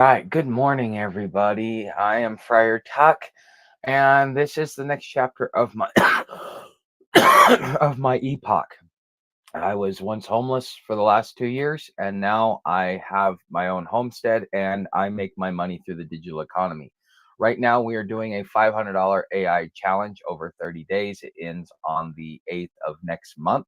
Right, good morning, everybody. I am Friar Tuck, and this is the next chapter of my of my epoch. I was once homeless for the last 2 years, and now I have my own homestead, and I make my money through the digital economy. Right now, we are doing a $500 AI challenge over 30 days. It ends on the 8th of next month.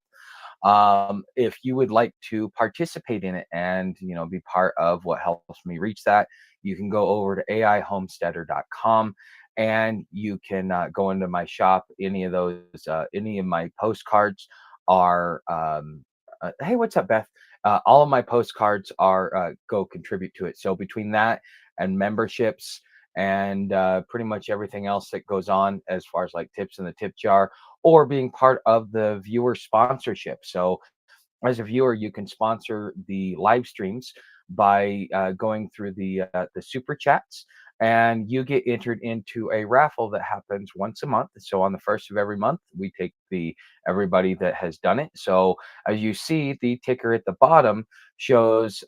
If you would like to participate in it and be part of what helps me reach that, you can go over to aihomesteader.com and you can go into my shop. Any of my postcards are hey, what's up, Beth? All of my postcards are go contribute to it. So between that and memberships and pretty much everything else that goes on as far as like tips in the tip jar or being part of the viewer sponsorship. So as a viewer, you can sponsor the live streams by going through the super chats, and you get entered into a raffle that happens once a month. So on the first of every month, we take the everybody that has done it. So as you see, the ticker at the bottom shows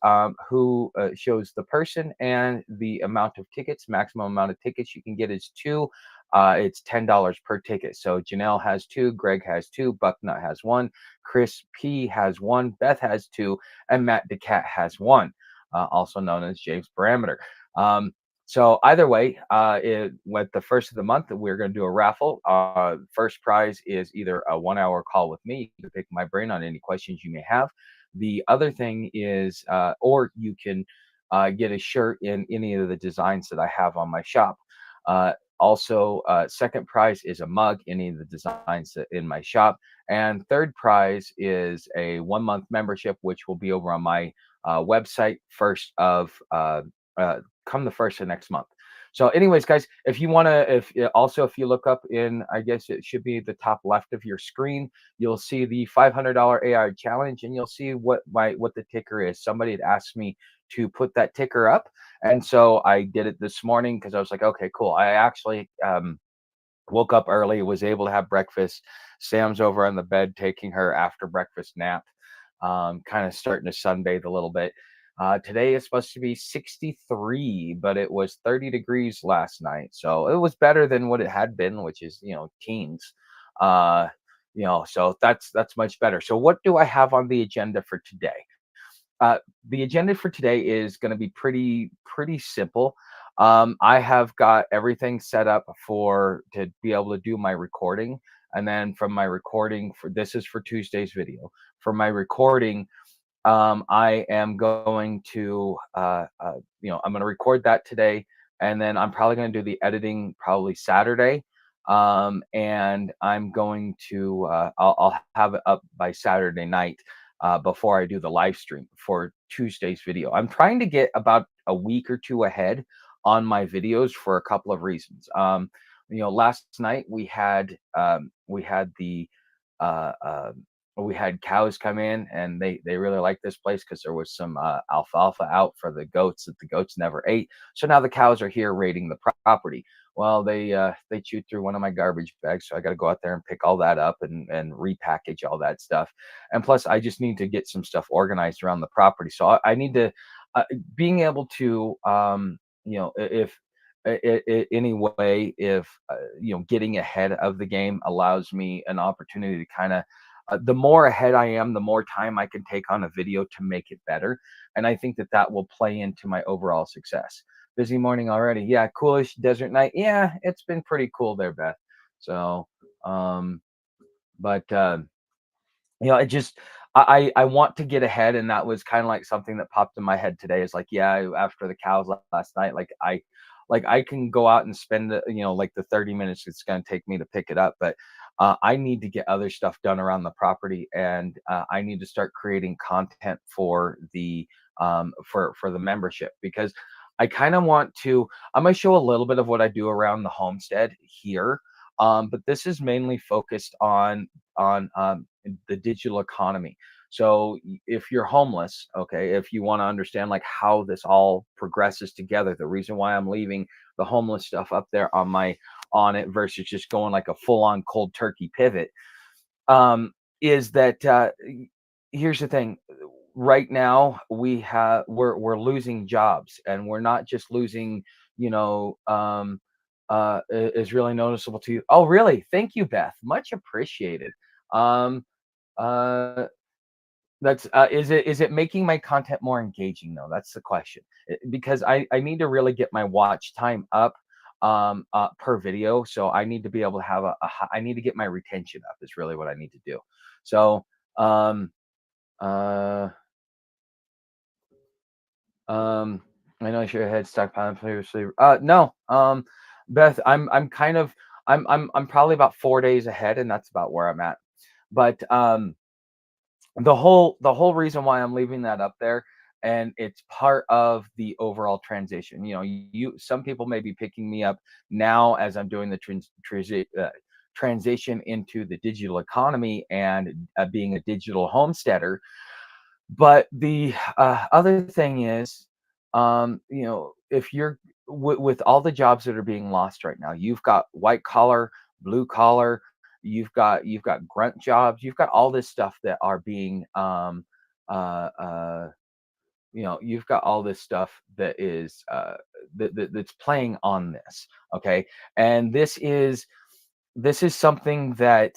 who shows the person and the amount of tickets. Maximum amount of tickets you can get is two. It's $10 per ticket. So Janelle has two, Greg has two, Bucknut has one, Chris P has one, Beth has two, and Matt DeCat has one, also known as James Parameter. So either way, with the first of the month, we're going to do a raffle. First prize is either a 1 hour call with me. You can pick my brain on any questions you may have. The other thing is, or you can get a shirt in any of the designs that I have on my shop. Also, second prize is a mug, any of the designs that in my shop. And third prize is a 1 month membership, which will be over on my website come the first of next month. So, anyways, guys, if you want to, if you look up in, I guess it should be the top left of your screen, you'll see the $500 AI challenge, and you'll see what the ticker is. Somebody had asked me to put that ticker up, and so I did it this morning because I was like, okay, cool. I actually woke up early, was able to have breakfast. Sam's over on the bed taking her after breakfast nap, kind of starting to sunbathe a little bit. Today is supposed to be 63, but it was 30 degrees last night. So it was better than what it had been, which is, teens. Uh, so that's much better. So what do I have on the agenda for today? Uh, the agenda for today is going to be pretty simple. I have got everything set up for to be able to do my recording, and then from my recording for this is for Tuesday's video. For my recording, I am going to I'm going to record that today, and then I'm probably going to do the editing probably Saturday. And I'm going to I'll have it up by Saturday night before I do the live stream for Tuesday's video. I'm trying to get about a week or two ahead on my videos for a couple of reasons. Last night uh, uh, we had cows come in, and they really liked this place because there was some alfalfa out for the goats that the goats never ate. So now the cows are here raiding the property. Well, they chewed through one of my garbage bags, so I got to go out there and pick all that up and repackage all that stuff. And plus, I just need to get some stuff organized around the property. So I need to being able to if any way if getting ahead of the game allows me an opportunity to kind of the more ahead I am, the more time I can take on a video to make it better. And I think that that will play into my overall success. Busy morning already. Yeah, coolish desert night. Yeah, it's been pretty cool there, Beth. So, um, but it just I want to get ahead, and that was kind of like something that popped in my head today. Is like, yeah, after the cows last night, like I can go out and spend like the 30 minutes it's going to take me to pick it up, but I need to get other stuff done around the property, and I need to start creating content for the membership because I kind of want to. I'm gonna show a little bit of what I do around the homestead here, but this is mainly focused on the digital economy. So if you're homeless, okay, if you want to understand like how this all progresses together, the reason why I'm leaving the homeless stuff up there on it versus just going like a full on cold turkey pivot, is that here's the thing. right now we're losing jobs, and we're not just losing, you know, is really noticeable to you. Oh, really? Thank you, Beth. Much appreciated. Um, uh, that's is it making my content more engaging though? That's the question. Because I need to really get my watch time up per video. So I need to be able to have I need to get my retention up is really what I need to do. So um uh Um, I know your head stockpiling previously. No. Beth, I'm kind of I'm probably about 4 days ahead, and that's about where I'm at. But the whole reason why I'm leaving that up there, and it's part of the overall transition. Some people may be picking me up now as I'm doing the transition into the digital economy and being a digital homesteader, but the other thing is, if you're with all the jobs that are being lost right now, you've got white collar, blue collar, you've got grunt jobs, you've got all this stuff that are being, uh, uh, you've got all this stuff that is that's playing on this. Okay, and this is something that.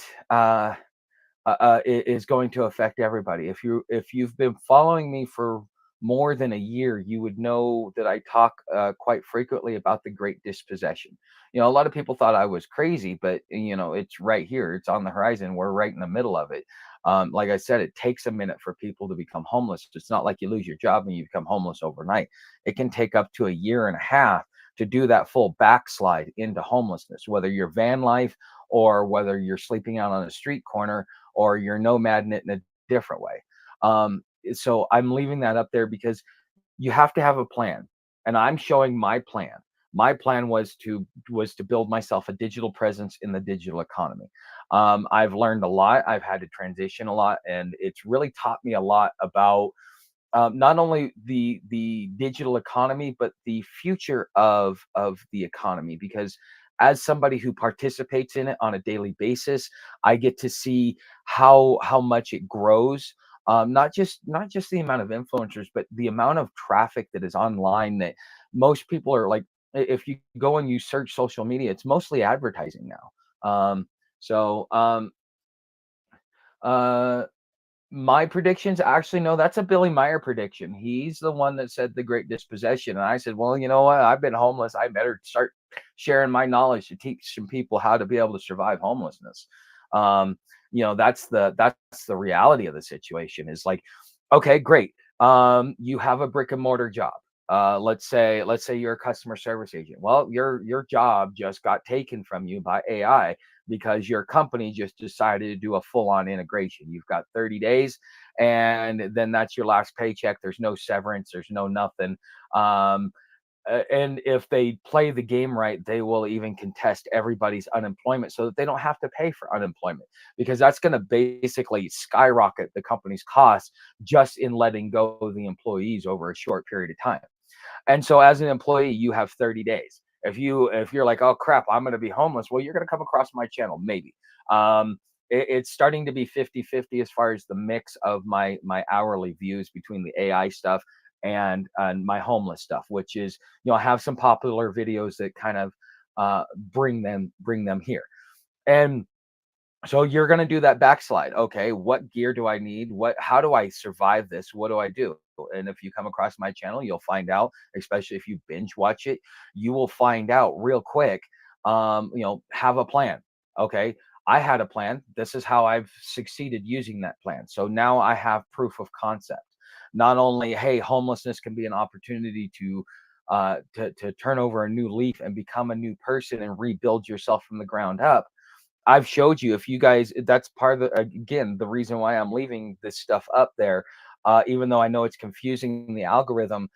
Is going to affect everybody. If you've been following me for more than a year, you would know that I talk quite frequently about the Great Dispossession. A lot of people thought I was crazy, but it's right here. It's on the horizon. We're right in the middle of it. Like I said, it takes a minute for people to become homeless. It's not like you lose your job and you become homeless overnight. It can take up to a year and a half to do that full backslide into homelessness, whether you're van life or whether you're sleeping out on a street corner or you're nomading it in a different way. So I'm leaving that up there because you have to have a plan, and I'm showing my plan. My plan was to build myself a digital presence in the digital economy. I've learned a lot. I've had to transition a lot, and it's really taught me a lot about not only the digital economy, but the future of the economy. Because as somebody who participates in it on a daily basis, I get to see how much it grows. Not just the amount of influencers, but the amount of traffic that is online. That most people are like, if you go and you search social media, it's mostly advertising now. So uh, my predictions, actually, no, that's a Billy Meyer prediction. He's the one that said the Great Dispossession. And I said, well, you know what? I've been homeless. I better start sharing my knowledge to teach some people how to be able to survive homelessness. Um, that's the reality of the situation is like, okay, great. You have a brick and mortar job. Let's say you're a customer service agent. Well, your job just got taken from you by AI because your company just decided to do a full-on integration. You've got 30 days, and then that's your last paycheck. There's no severance, there's no nothing. Um, and if they play the game right, they will even contest everybody's unemployment so that they don't have to pay for unemployment, because that's going to basically skyrocket the company's costs just in letting go of the employees over a short period of time. And so as an employee, you have 30 days. If you're like, oh crap, I'm going to be homeless, well, you're going to come across my channel maybe. It's starting to be 50-50 as far as the mix of my hourly views between the AI stuff and my homeless stuff, which is, I have some popular videos that kind of bring them here. And so you're going to do that backslide. Okay, what gear do I need? How do I survive this? What do I do? And if you come across my channel, you'll find out, especially if you binge watch it, you will find out real quick. Have a plan. Okay, I had a plan. This is how I've succeeded using that plan. So now I have proof of concept. Not only, hey, homelessness can be an opportunity to turn over a new leaf and become a new person and rebuild yourself from the ground up. I've showed you, if you guys, that's part of again, the reason why I'm leaving this stuff up there, even though I know it's confusing the algorithm.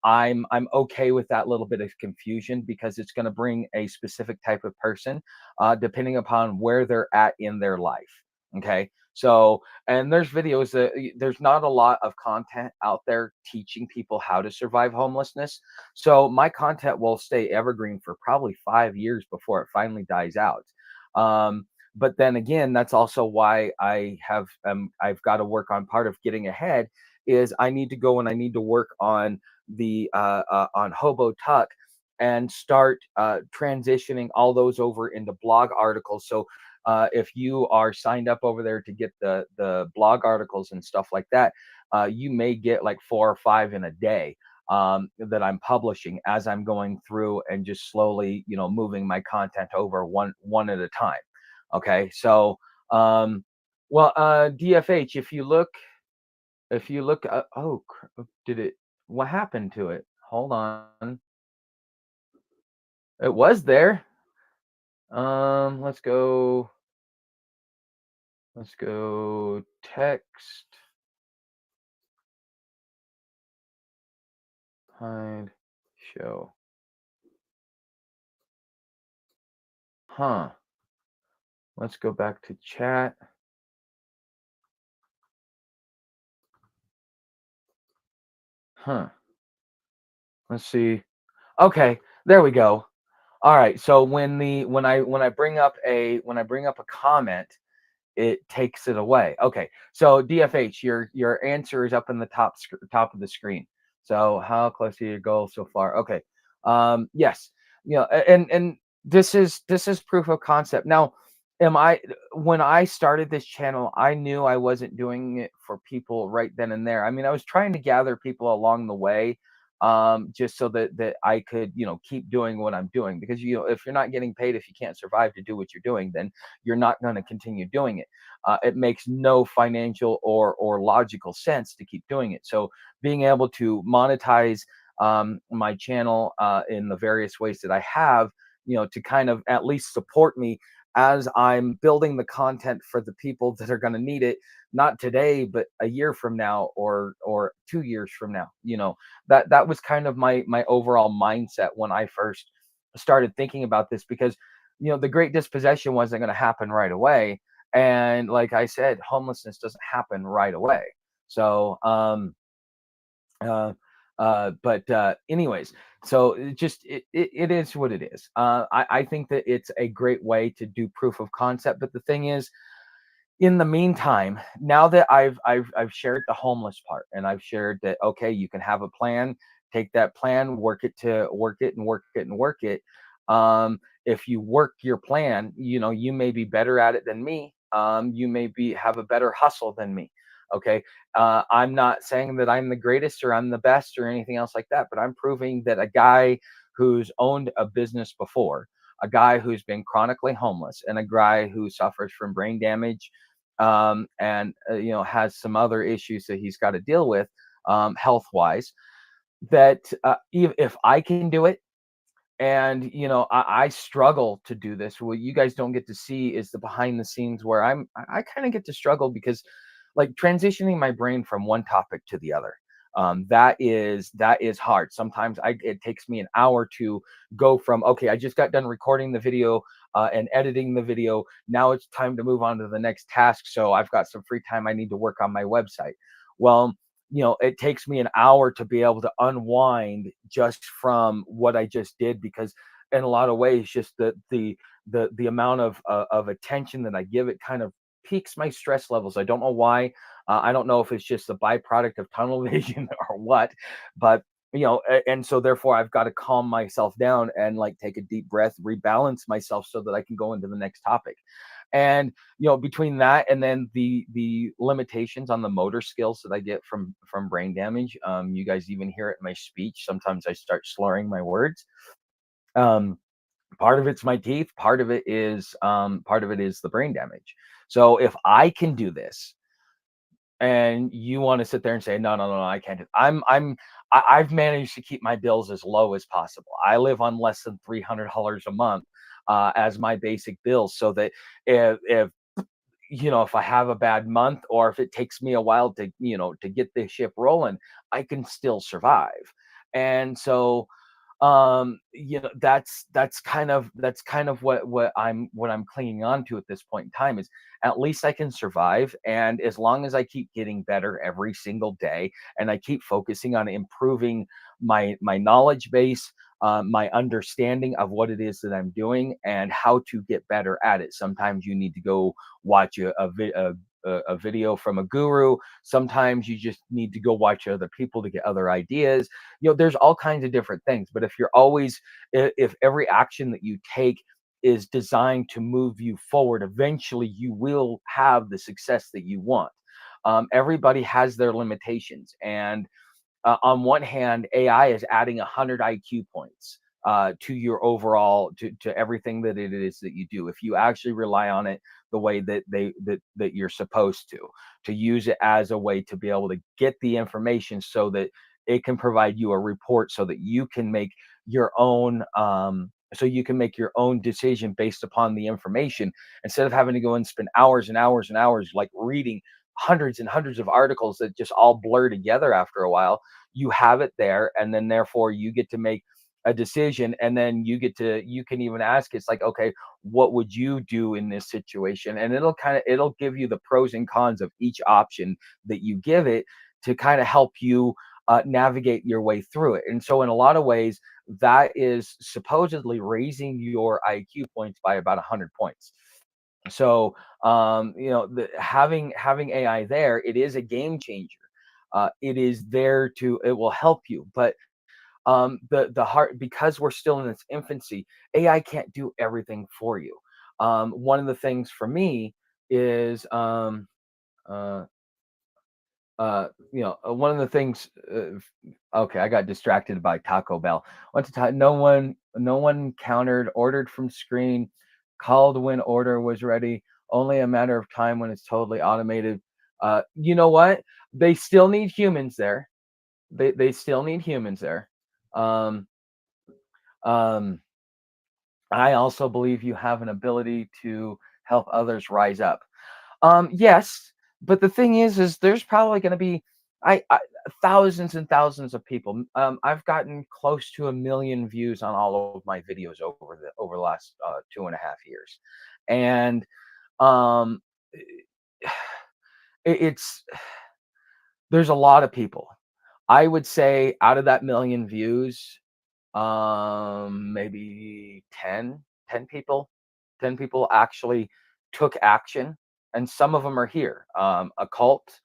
I'm okay with that little bit of confusion because it's going to bring a specific type of person, depending upon where they're at in their life. Okay. So, and there's videos that there's not a lot of content out there teaching people how to survive homelessness. So my content will stay evergreen for probably 5 years before it finally dies out. But then again, that's also why I've got to work on part of getting ahead is I need to go and I need to work on the on Hobo Tuck and start transitioning all those over into blog articles. So if you are signed up over there to get the blog articles and stuff like that, you may get like 4 or 5 in a day that I'm publishing as I'm going through and just slowly, moving my content over one at a time. Okay, so DFH, if you look, did it? What happened to it? Hold on, it was there. Let's go. Let's go. Text. Hide. Show. Huh. Let's go back to chat. Huh. Let's see. Okay, there we go. All right. So when I bring up a comment, it takes it away. Okay. So DFH, your answer is up in the top of the screen. So how close to your goal so far? Okay. Yes. And this is proof of concept. Now, am I when I started this channel, I knew I wasn't doing it for people right then and there. I mean, I was trying to gather people along the way, just so that I could, keep doing what I'm doing, because if you're not getting paid, if you can't survive to do what you're doing, then you're not going to continue doing it. It makes no financial or logical sense to keep doing it. So being able to monetize my channel in the various ways that I have, to kind of at least support me as I'm building the content for the people that are going to need it, not today, but a year from now, or 2 years from now. That was kind of my overall mindset when I first started thinking about this, because the great dispossession wasn't going to happen right away, and like I said, homelessness doesn't happen right away. So uh but anyways, so it is what it is. I think that it's a great way to do proof of concept, but the thing is, in the meantime, now that I've shared the homeless part, and I've shared that, okay, you can have a plan, take that plan, work it to work it and work it and work it. If you work your plan, you may be better at it than me. You may be have a better hustle than me. Okay. I'm not saying that I'm the greatest or I'm the best or anything else like that, but I'm proving that a guy who's owned a business before, a guy who's been chronically homeless, and a guy who suffers from brain damage, and has some other issues that he's got to deal with, health wise, that if I can do it, and I struggle to do this. What you guys don't get to see is the behind the scenes where I kind of get to struggle, because like transitioning my brain from one topic to the other, that is hard. Sometimes it takes me an hour to go from, okay, I just got done recording the video and editing the video, now it's time to move on to the next task, so I've got some free time, I need to work on my website. Well, it takes me an hour to be able to unwind just from what I just did, because in a lot of ways, just the amount of attention that I give it kind of peaks my stress levels. I don't know why. I don't know if it's just a byproduct of tunnel vision or what, but and so therefore I've got to calm myself down and like take a deep breath, rebalance myself so that I can go into the next topic. And between that and then the limitations on the motor skills that I get from brain damage, you guys even hear it in my speech, sometimes I start slurring my words. um Part of it's my teeth, part of it is the brain damage. So if I can do this, and you want to sit there and say, no, no, no, no, I can't do it. I've managed to keep my bills as low as possible. I live on less than $300 a month as my basic bills, so that if if I have a bad month, or if it takes me a while to get this ship rolling, I can still survive. And so that's kind of what I'm clinging on to at this point in time, is at least I can survive. And as long as I keep getting better every single day, and I keep focusing on improving my knowledge base, my understanding of what it is that I'm doing and how to get better at it. Sometimes you need to go watch a video from a guru. Sometimes you just need to go watch other people to get other ideas. There's all kinds of different things. But if you're always, if every action that you take is designed to move you forward, eventually you will have the success that you want. Everybody has their limitations, and on one hand, AI is adding 100 IQ points to your overall to everything that it is that you do. If you actually rely on it the way that you're supposed to use it as a way to be able to get the information so that it can provide you a report so that you can make your own decision based upon the information, instead of having to go and spend hours and hours and hours like reading hundreds and hundreds of articles that just all blur together after a while. You have it there, and then therefore you get to make a decision, and then you can even ask, it's like, okay, what would you do in this situation? And it'll give you the pros and cons of each option that you give it, to kind of help you navigate your way through it. And so in a lot of ways, that is supposedly raising your IQ points by about 100 points. So having AI there, it is a game changer. It is there to, it will help you, but the heart, because we're still in its infancy, AI can't do everything for you. One of the things for me is uh, one of the things. Okay, I got distracted by Taco Bell. Went to no one countered. Ordered from screen. Called when order was ready. Only a matter of time when it's totally automated. You know what? They still need humans there. They still need humans there. Um, um, I also believe you have an ability to help others rise up. Yes, but the thing is there's probably going to be I thousands and thousands of people. I've gotten close to 1 million views on all of my videos over the last 2.5 years, and um, it's there's a lot of people. I would say out of that 1 million views, maybe 10 people actually took action, and some of them are here. Occult,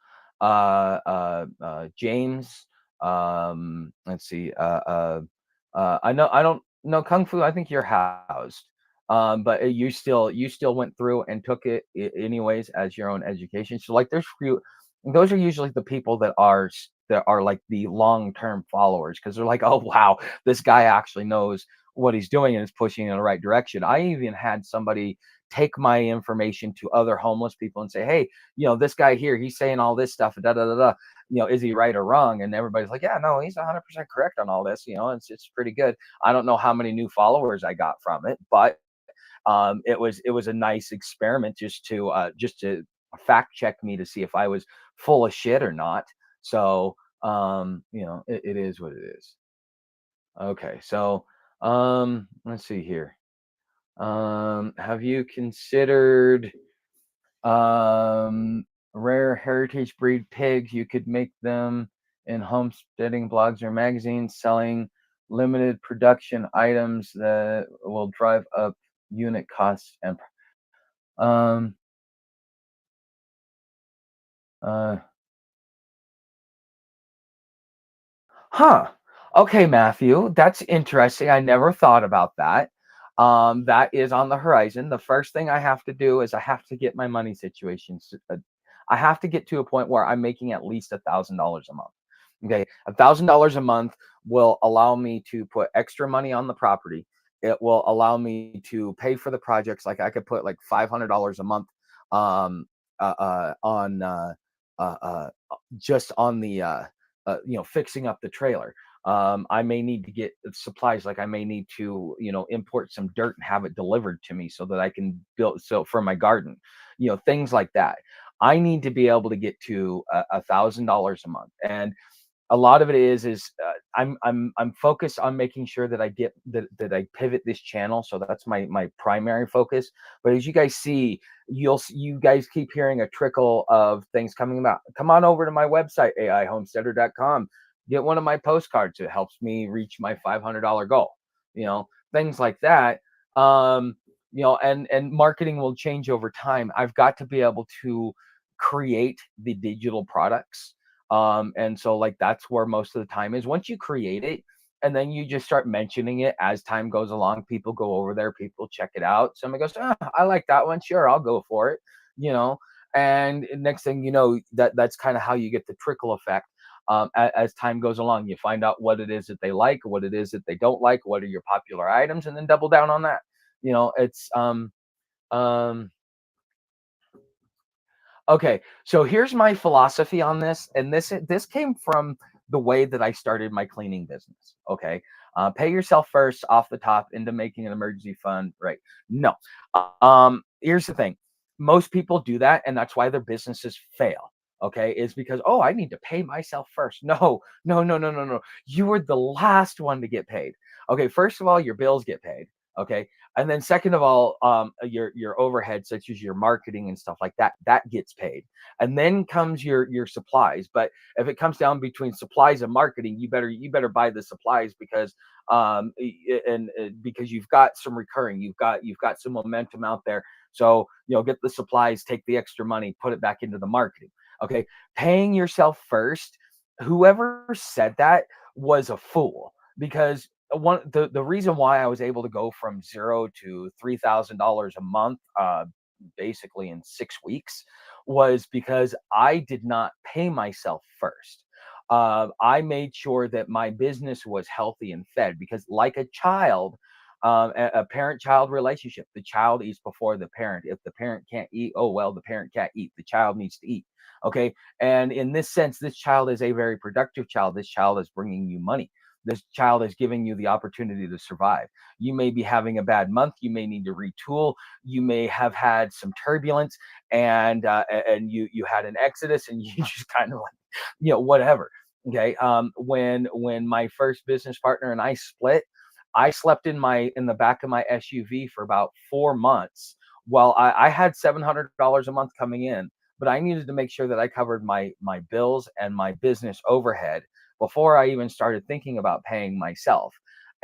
James, let's see, I don't know Kung Fu. I think you're housed. But you still went through and took it anyways as your own education. So like there's few, those are usually the people that are like the long-term followers, because they're like, oh wow, this guy actually knows what he's doing and is pushing in the right direction. I even had somebody take my information to other homeless people and say, hey, this guy here, he's saying all this stuff, da da da da. Is he right or wrong? And everybody's like, yeah, no, he's 100% correct on all this. It's pretty good. I don't know how many new followers I got from it, but it was a nice experiment just to fact check me to see if I was full of shit or not. So it is what it is. Okay, so let's see here. Have you considered um rare heritage breed pigs? You could make them in homesteading blogs or magazines, selling limited production items that will drive up unit costs and um uh Huh. Okay, Matthew, that's interesting. I never thought about that. That is on the horizon. The first thing I have to do is I have to get my money situation. I have to get to a point where I'm making at least $1,000 a month. Okay, $1,000 a month will allow me to put extra money on the property. It will allow me to pay for the projects. Like I could put like $500 a month on just on the fixing up the trailer. I may need to get supplies, like I may need to, import some dirt and have it delivered to me so that I can build so for my garden, things like that. I need to be able to get to $1,000 a month, and a lot of it is I'm focused on making sure that I get that I pivot this channel. So that's my primary focus. But as you guys see, you guys keep hearing a trickle of things coming about. Come on over to my website, aihomesteader.com. Get one of my postcards. It helps me reach my $500 goal. Things like that. And marketing will change over time. I've got to be able to create the digital products. And so like that's where most of the time is. Once you create it, and then you just start mentioning it as time goes along. People go over there, people check it out. Somebody goes, "Ah, I like that one. Sure, I'll go for it." You know, and next thing you know, that's kind of how you get the trickle effect. As time goes along, you find out what it is that they like, what it is that they don't like, what are your popular items, and then double down on that. It's um Okay, so here's my philosophy on this, and this came from the way that I started my cleaning business. Okay, pay yourself first off the top into making an emergency fund, right? No, here's the thing: most people do that, and that's why their businesses fail. Okay, is because, oh, I need to pay myself first. No, no, no, no, no, no. You were the last one to get paid. Okay, first of all, your bills get paid. Okay, and then second of all, your overhead, such as your marketing and stuff like that, that gets paid. And then comes your supplies. But if it comes down between supplies and marketing, you better buy the supplies because and because you've got some recurring, you've got some momentum out there. So get the supplies, take the extra money, put it back into the marketing. Okay, paying yourself first. Whoever said that was a fool, because the reason why I was able to go from zero to $3,000 a month, basically in 6 weeks, was because I did not pay myself first. I made sure that my business was healthy and fed, because, like a child, a parent-child relationship, the child eats before the parent. If the parent can't eat, oh well, the parent can't eat. The child needs to eat. Okay, and in this sense, this child is a very productive child. This child is bringing you money. This child is giving you the opportunity to survive. You may be having a bad month. You may need to retool. You may have had some turbulence, and you had an exodus, and you just kind of like, whatever. Okay. When my first business partner and I split, I slept in the back of my SUV for about 4 months while I had $700 a month coming in, but I needed to make sure that I covered my bills and my business overhead before I even started thinking about paying myself.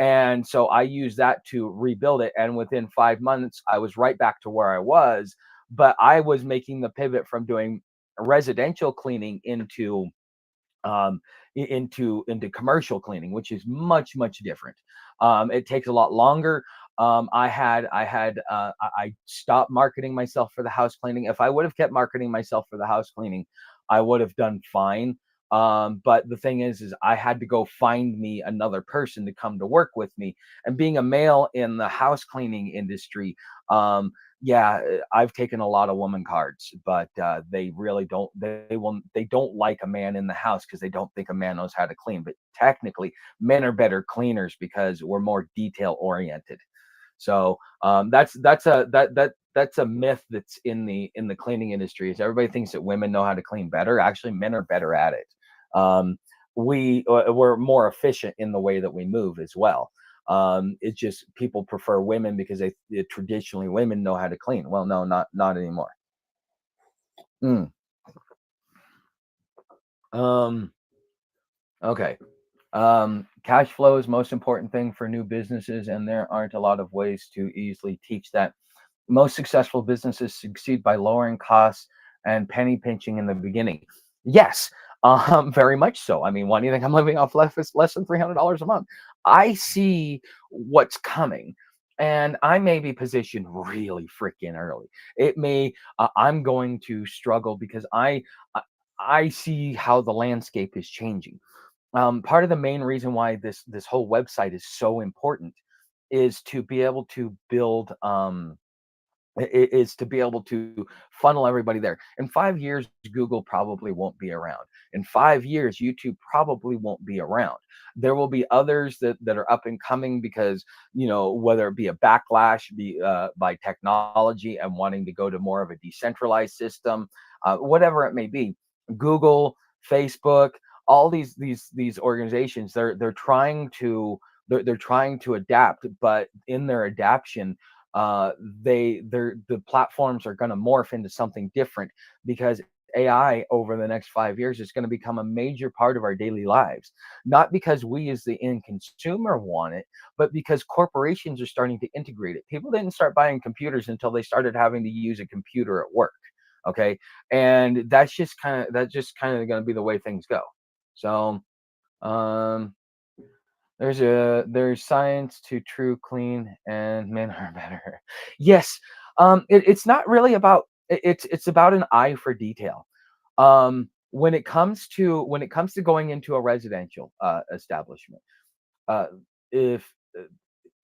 And so I used that to rebuild it. And within 5 months, I was right back to where I was, but I was making the pivot from doing residential cleaning into commercial cleaning, which is much much different. It takes a lot longer. I stopped marketing myself for the house cleaning. If I would have kept marketing myself for the house cleaning, I would have done fine. But the thing is I had to go find me another person to come to work with me. And being a male in the house cleaning industry, yeah, I've taken a lot of woman cards, but they really don't. They don't like a man in the house because they don't think a man knows how to clean. But technically, men are better cleaners because we're more detail oriented. So that's a myth that's in the cleaning industry. Is everybody thinks that women know how to clean better? Actually, men are better at it. Um, we're more efficient in the way that we move as well. It's just people prefer women because traditionally women know how to clean. Well, no, not anymore. Mm. Um, okay. Cash flow is most important thing for new businesses, and there aren't a lot of ways to easily teach that. Most successful businesses succeed by lowering costs and penny pinching in the beginning. Yes, very much so. I mean, why do you think I'm living off less than $300 a month? I see what's coming, and I may be positioned really freaking early. It may I'm going to struggle because I see how the landscape is changing. Part of the main reason why this whole website is so important is to be able to build is to be able to funnel everybody there. In 5 years, Google probably won't be around. In 5 years, YouTube probably won't be around. There will be others that are up and coming because, whether it be a backlash by technology and wanting to go to more of a decentralized system, whatever it may be. Google, Facebook, all these organizations, they're trying to adapt, but in their adaption, uh the platforms are going to morph into something different, because AI over the next 5 years is going to become a major part of our daily lives. Not because we as the end consumer want it, but because corporations are starting to integrate it. People didn't start buying computers until they started having to use a computer at work. Okay, and that's just kind of going to be the way things go. So um there's science to true clean and men are better. Yes, it's not really about it's about an eye for detail. When it comes to going into a residential establishment, uh, if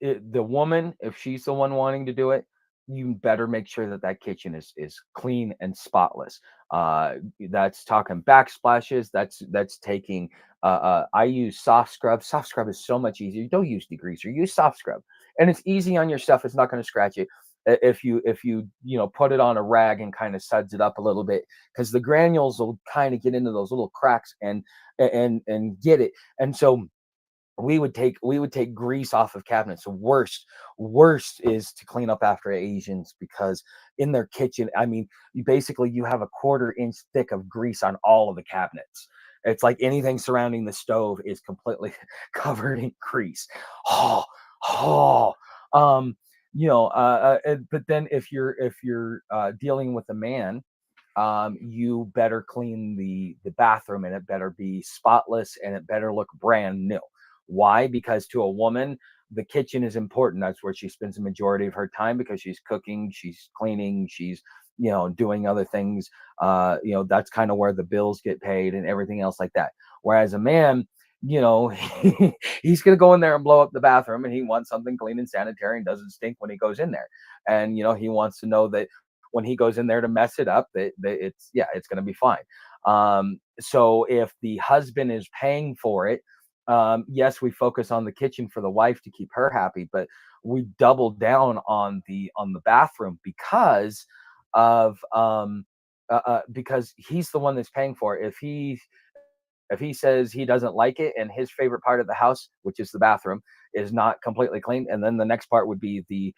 the woman, if she's the one wanting to do it, you better make sure that that kitchen is clean and spotless. That's talking backsplashes. That's taking. I use soft scrub. Soft scrub is so much easier. Don't use degreaser. Use soft scrub, and it's easy on your stuff. It's not going to scratch it. If you put it on a rag and kind of suds it up a little bit, because the granules will kind of get into those little cracks and get it. And so we would take grease off of cabinets. The worst is to clean up after Asians, because in their kitchen, I mean, you have a quarter inch thick of grease on all of the cabinets. It's like anything surrounding the stove is completely covered in grease. Oh, oh. Um, but then if you're dealing with a man, you better clean the bathroom, and it better be spotless, and it better look brand new. Why? Because to a woman, the kitchen is important. That's where she spends the majority of her time, because she's cooking, she's cleaning, she's doing other things. That's kind of where the bills get paid and everything else like that. Whereas a man, you know, he's gonna go in there and blow up the bathroom, and he wants something clean and sanitary and doesn't stink when he goes in there. And he wants to know that when he goes in there to mess it up, that it's going to be fine. So if the husband is paying for it, yes, we focus on the kitchen for the wife to keep her happy, but we double down on the bathroom because he's the one that's paying for it. If he says he doesn't like it, and his favorite part of the house, which is the bathroom, is not completely clean, and then the next part would be the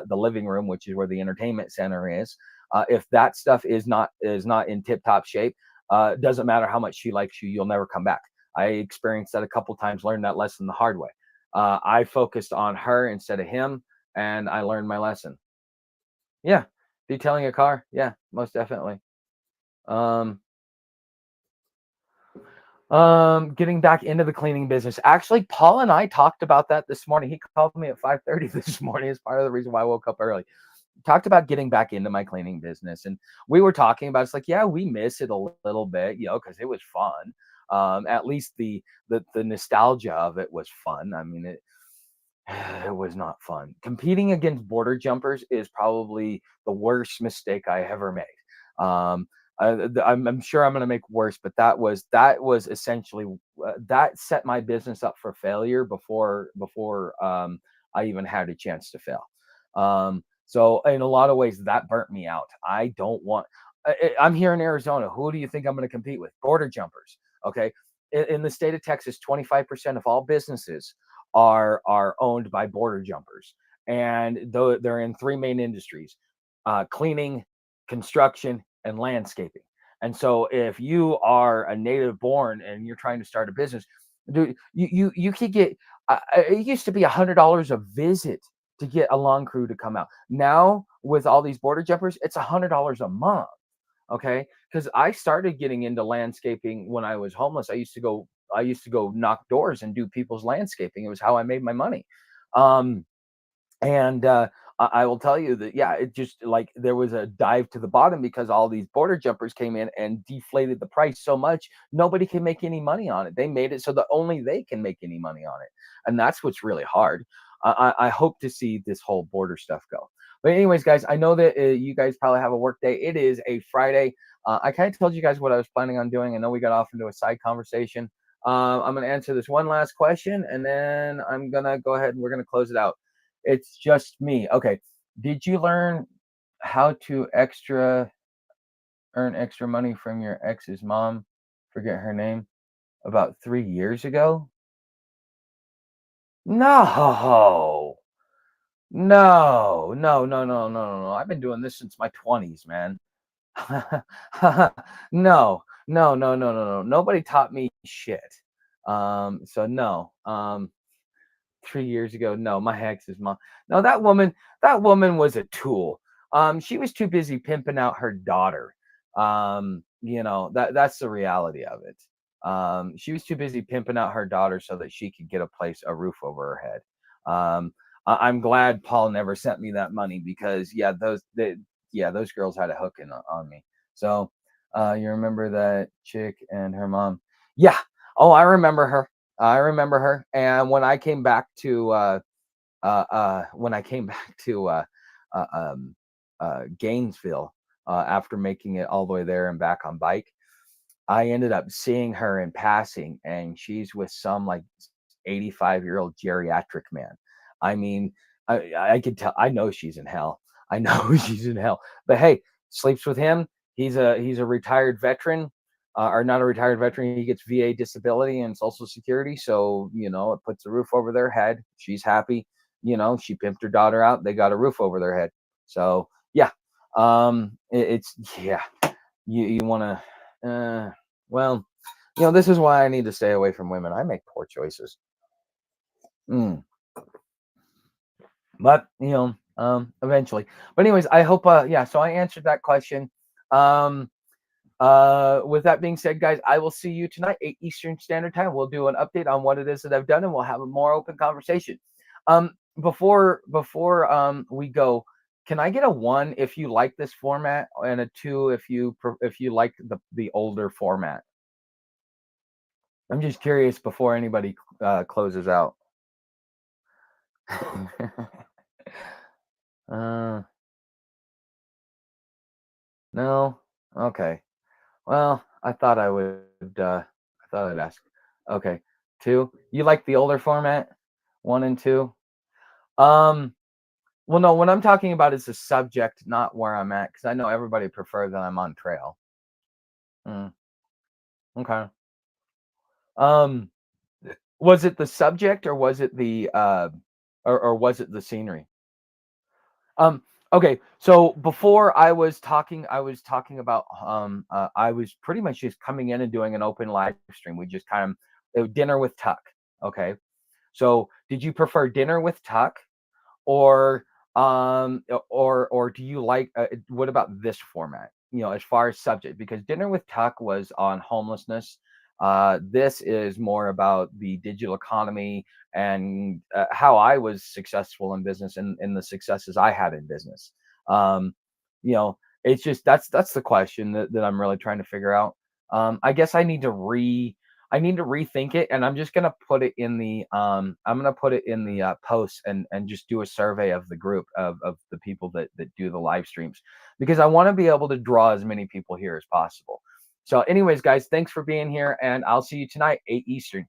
living room, which is where the entertainment center is. If that stuff is not in tip top shape, doesn't matter how much she likes you, you'll never come back. I experienced that a couple times, learned that lesson the hard way. I focused on her instead of him, and I learned my lesson. Yeah, detailing a car, yeah, most definitely. Um, getting back into the cleaning business. Actually, Paul and I talked about that this morning. He called me at 5:30 this morning as part of the reason why I woke up early. Talked about getting back into my cleaning business, and we were talking about, it's like, yeah, we miss it a little bit, because it was fun. At least the nostalgia of it was fun. I mean, it was not fun. Competing against border jumpers is probably the worst mistake I ever made. I'm sure I'm going to make worse, but that was essentially that set my business up for failure before I even had a chance to fail. So in a lot of ways, that burnt me out. I don't want. I'm here in Arizona. Who do you think I'm going to compete with? Border jumpers. Okay. In the state of Texas, 25% of all businesses are owned by border jumpers, and though they're in three main industries: cleaning, construction, and landscaping. And so if you are a native born and you're trying to start a business, dude, you could get it used to be $100 a visit to get a lawn crew to come out. Now with all these border jumpers, it's $100 a month. Okay, because I started getting into landscaping when I was homeless. I used to go knock doors and do people's landscaping. It was how I made my money. Um, and I will tell you that, yeah, it just, like, there was a dive to the bottom because all these border jumpers came in and deflated the price so much nobody can make any money on it. They made it so that only they can make any money on it, and that's what's really hard. I hope to see this whole border stuff go. But anyways, guys, I know that you guys probably have a work day. It is a Friday. I kind of told you guys what I was planning on doing. I know we got off into a side conversation. I'm going to answer this one last question, and then I'm going to go ahead and we're going to close it out. It's just me. Okay. Did you learn how to extra earn extra money from your ex's mom? Forget her name. About 3 years ago? No. No. No. No. No. No. No. No. I've been doing this since my 20s, man. No. No. No. No. No. No. Nobody taught me shit. So no. 3 years ago. No, my ex's mom. No, that woman was a tool. She was too busy pimping out her daughter. That's the reality of it. She was too busy pimping out her daughter so that she could get a roof over her head. I'm glad Paul never sent me that money because yeah, those girls had a hook on me. So you remember that chick and her mom? Yeah. Oh, I remember her. I remember her. And when I came back to uh, um, Gainesville after making it all the way there and back on bike, I ended up seeing her in passing, and she's with some like 85-year-old geriatric man. I mean, I could tell. I know she's in hell. I know she's in hell. But hey, sleeps with him. He's a retired veteran, or not a retired veteran. He gets VA disability and Social Security, so it puts a roof over their head. She's happy. She pimped her daughter out. They got a roof over their head. So yeah, it's yeah. You want to well, this is why I need to stay away from women. I make poor choices. Mm. But eventually. But anyways, I hope yeah, so I answered that question. Um with that being said, guys, I will see you tonight, 8 Eastern Standard Time. We'll do an update on what it is that I've done, and we'll have a more open conversation. Before we go, can I get a 1 if you like this format, and a 2 if you like the older format? I'm just curious before anybody closes out. uh, no. Okay. Well, I thought I'd ask. Okay. 2. You like the older format? 1 and 2. Um. Well, no. What I'm talking about is the subject, not where I'm at, because I know everybody prefers that I'm on trail. Mm, okay. Um. Was it the subject, or was it or was it the scenery? Um, okay, so before I was talking about I was pretty much just coming in and doing an open live stream. We just kind of dinner with Tuck. Okay. So did you prefer dinner with Tuck, or or do you like what about this format, as far as subject? Because dinner with Tuck was on homelessness. This is more about the digital economy and how I was successful in business, and the successes I had in business. um it's just that's the question that I'm really trying to figure out. I guess I need to rethink it, and I'm just gonna put it in the post, and just do a survey of the group of the people that do the live streams, because I want to be able to draw as many people here as possible. So, anyways, guys, thanks for being here, and I'll see you tonight, 8 Eastern.